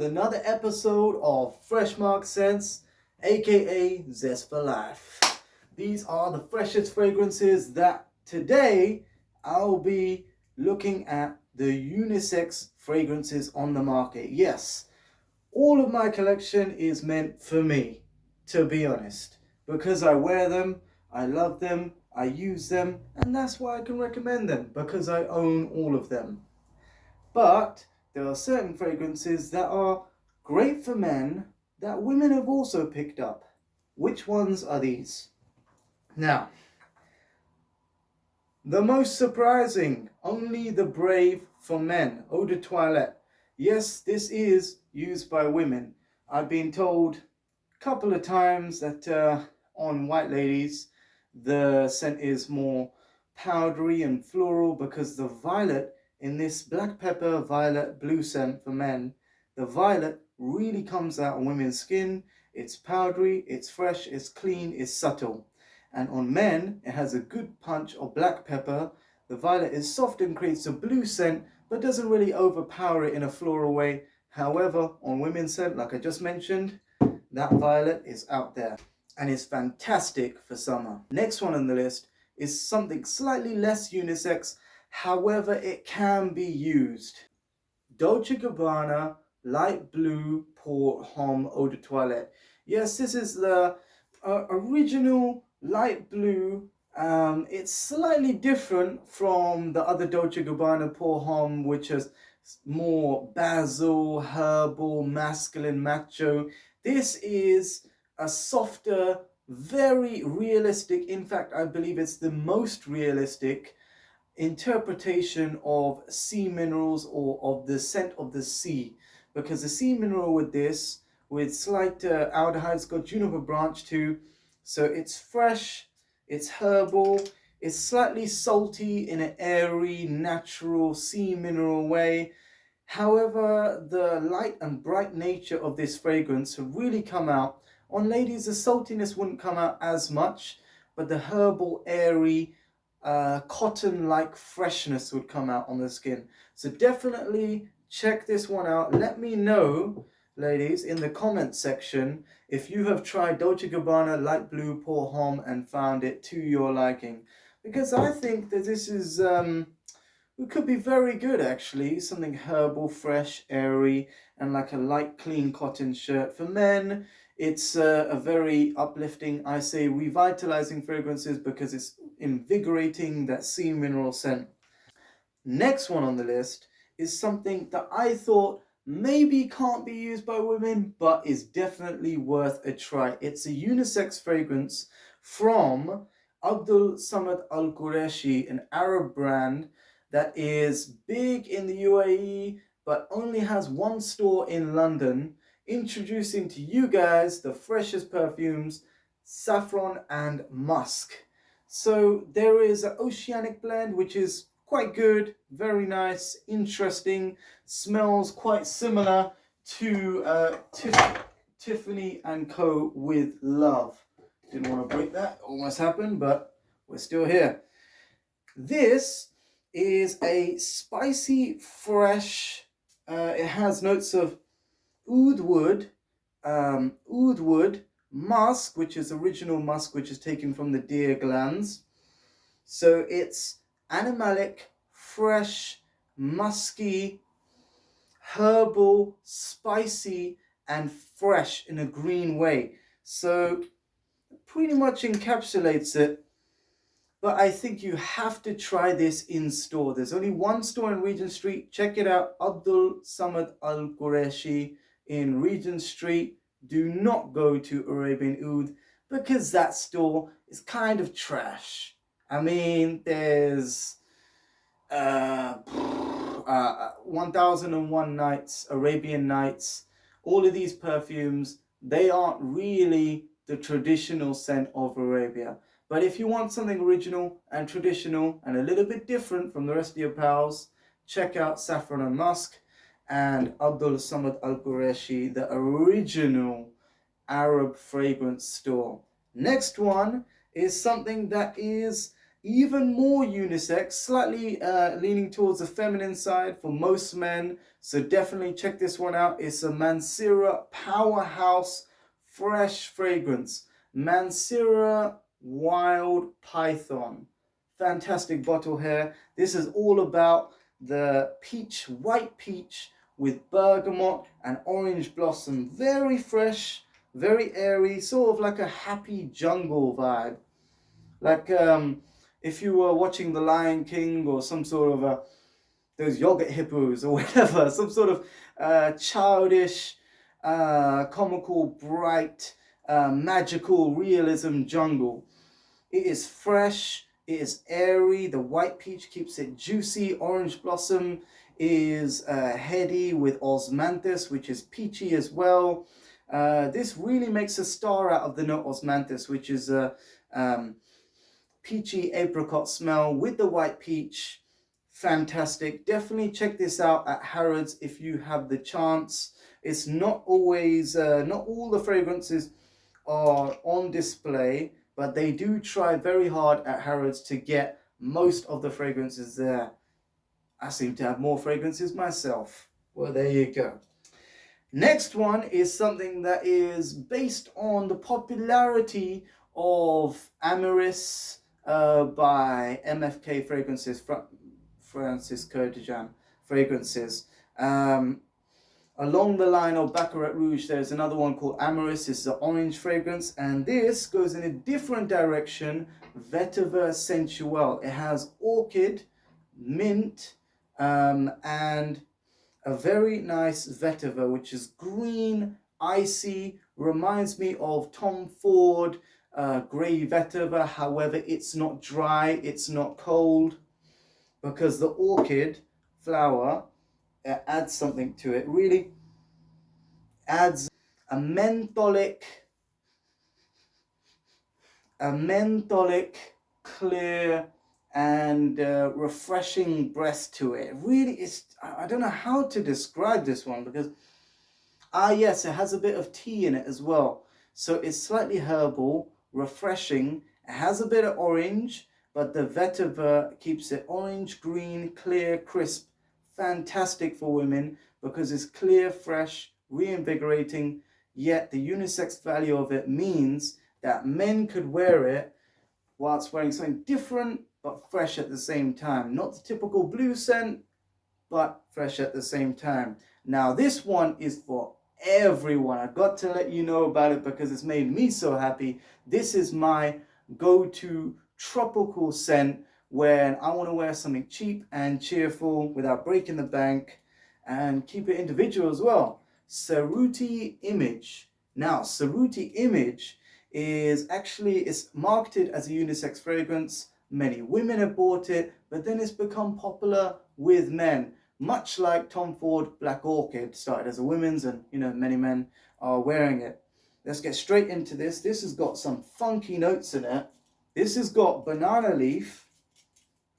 another episode of Fresh Mark Scents, aka Zest for Life. These are the freshest fragrances that today I'll be looking at the unisex fragrances on the market. Yes, all of my collection is meant for me, to be honest, because I wear them, I love them, I use them, and that's why I can recommend them, because I own all of them. But there are certain fragrances that are great for men that women have also picked up. Which ones are these? Now, the most surprising, only the brave for men, eau de toilette. Yes, this is used by women. I've been told a couple of times that on white ladies, the scent is more powdery and floral because the violet in this black pepper violet blue scent for men, the violet really comes out on women's skin. It's powdery, it's fresh, it's clean, it's subtle. And on men, it has a good punch of black pepper. The violet is soft and creates a blue scent, but doesn't really overpower it in a floral way. However, on women's scent, like I just mentioned, that violet is out there and is fantastic for summer. Next one on the list is something slightly less unisex, however it can be used. Dolce & Gabbana Light Blue Pour Homme Eau de Toilette. Yes, this is the original light blue. It's slightly different from the other Dolce & Gabbana Pour Homme, which is more basil, herbal, masculine, macho. This is a softer, very realistic, in fact I believe it's the most realistic interpretation of sea minerals or of the scent of the sea, because the sea mineral with this, with slight aldehydes, got juniper branch too, so it's fresh, it's herbal, it's slightly salty in an airy, natural sea mineral way. However, the light and bright nature of this fragrance have really come out. On ladies, the saltiness wouldn't come out as much, but the herbal, airy, cotton-like freshness would come out on the skin. So definitely check this one out. Let me know, ladies, in the comment section if you have tried Dolce & Gabbana Light Blue Pour Homme and found it to your liking, because I think that this is it could be very good actually. Something herbal, fresh, airy, and like a light clean cotton shirt. For men, it's a very uplifting, I say revitalizing fragrances, because it's invigorating that sea mineral scent. Next one on the list is something that I thought maybe can't be used by women, but is definitely worth a try. It's a unisex fragrance from Abdul Samad Al Qureshi, an Arab brand that is big in the UAE but only has one store in London. Introducing to you guys the freshest perfumes, saffron and musk. So there is an oceanic blend which is quite good, very nice, interesting, smells quite similar to Tiffany & Co. with Love. Didn't want to break that, almost happened, but we're still here. This is a spicy, fresh, it has notes of oud wood, musk, which is original musk, which is taken from the deer glands. So it's animalic, fresh, musky, herbal, spicy, and fresh in a green way. So pretty much encapsulates it. But I think you have to try this in store. There's only one store in Regent Street. Check it out, Abdul Samad Al Qureshi in Regent Street. Do not go to Arabian Oud, because that store is kind of trash. I mean, there's 1001 Nights, Arabian Nights, all of these perfumes, they aren't really the traditional scent of Arabia. But if you want something original and traditional and a little bit different from the rest of your pals, check out Saffron and Musk and Abdul Samad Al Qureshi, the original Arab fragrance store. Next one is something that is even more unisex, slightly leaning towards the feminine side for most men. So definitely check this one out. It's a Mansera Powerhouse Fresh Fragrance. Mansera Wild Python. Fantastic bottle here. This is all about the peach, white peach with bergamot and orange blossom. Very fresh, very airy, sort of like a happy jungle vibe. Like if you were watching The Lion King or some sort of those yogurt hippos or whatever, some sort of childish, comical, bright, magical realism jungle. It is fresh, it is airy, the white peach keeps it juicy, orange blossom is heady with osmanthus, which is peachy as well. This really makes a star out of the note osmanthus, which is a peachy apricot smell with the white peach. Fantastic. Definitely check this out at Harrods if you have the chance. It's not always, not all the fragrances are on display, but they do try very hard at Harrods to get most of the fragrances there. I seem to have more fragrances myself. Well, there you go. Next one is something that is based on the popularity of Amaris by MFK Fragrances, Francisco de Jan Fragrances. Along the line of Baccarat Rouge, there's another one called Amaris. It's an orange fragrance, and this goes in a different direction, Vetiver Sensual. It has orchid, mint, and a very nice vetiver, which is green, icy, reminds me of Tom Ford grey vetiver. However, it's not dry, it's not cold, because the orchid flower adds something to it. Really adds a mentholic, clear and refreshing breath to it. Really, it's, I don't know how to describe this one, because yes, it has a bit of tea in it as well. So it's slightly herbal, refreshing. It has a bit of orange, but the vetiver keeps it orange, green, clear, crisp. Fantastic for women because it's clear, fresh, reinvigorating, yet the unisex value of it means that men could wear it whilst wearing something different but fresh at the same time. Not the typical blue scent, but fresh at the same time. Now this one is for everyone. I got to let you know about it because it's made me so happy. This is my go-to tropical scent when I want to wear something cheap and cheerful without breaking the bank and keep it individual as well. Cerruti Image. Now Cerruti Image is actually, it's marketed as a unisex fragrance. Many women have bought it, but then it's become popular with men. Much like Tom Ford Black Orchid started as a women's, and you know, many men are wearing it. Let's get straight into this. This has got some funky notes in it. This has got banana leaf,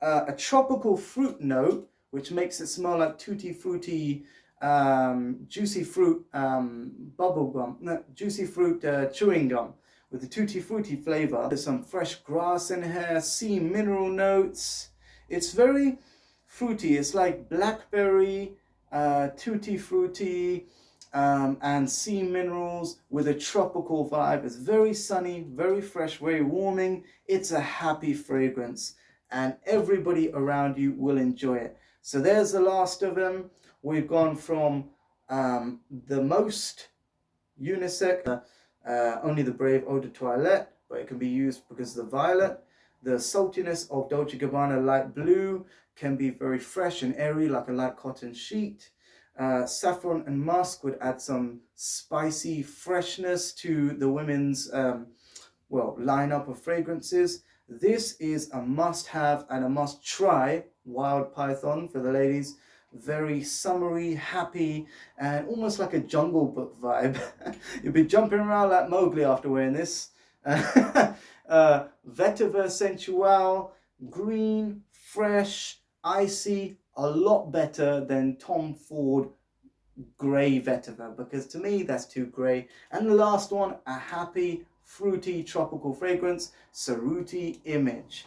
a tropical fruit note, which makes it smell like tutti frutti, juicy fruit bubble gum, no, juicy fruit chewing gum with the tutti frutti flavor. There's some fresh grass in here, sea mineral notes. It's very fruity. It's like blackberry, tutti frutti, and sea minerals with a tropical vibe. It's very sunny, very fresh, very warming. It's a happy fragrance and everybody around you will enjoy it. So there's the last of them. We've gone from the most unisex, Only the Brave Eau de Toilette, but it can be used because of the violet. The saltiness of Dolce & Gabbana Light Blue can be very fresh and airy like a light cotton sheet. Saffron and musk would add some spicy freshness to the women's lineup of fragrances. This is a must-have and a must-try Wild Python for the ladies. Very summery, happy, and almost like a Jungle Book vibe. You'll be jumping around like Mowgli after wearing this. Vetiver Sensual, green, fresh, icy, a lot better than Tom Ford grey vetiver, because to me that's too grey. And the last one, a happy, fruity, tropical fragrance, Cerruti Image.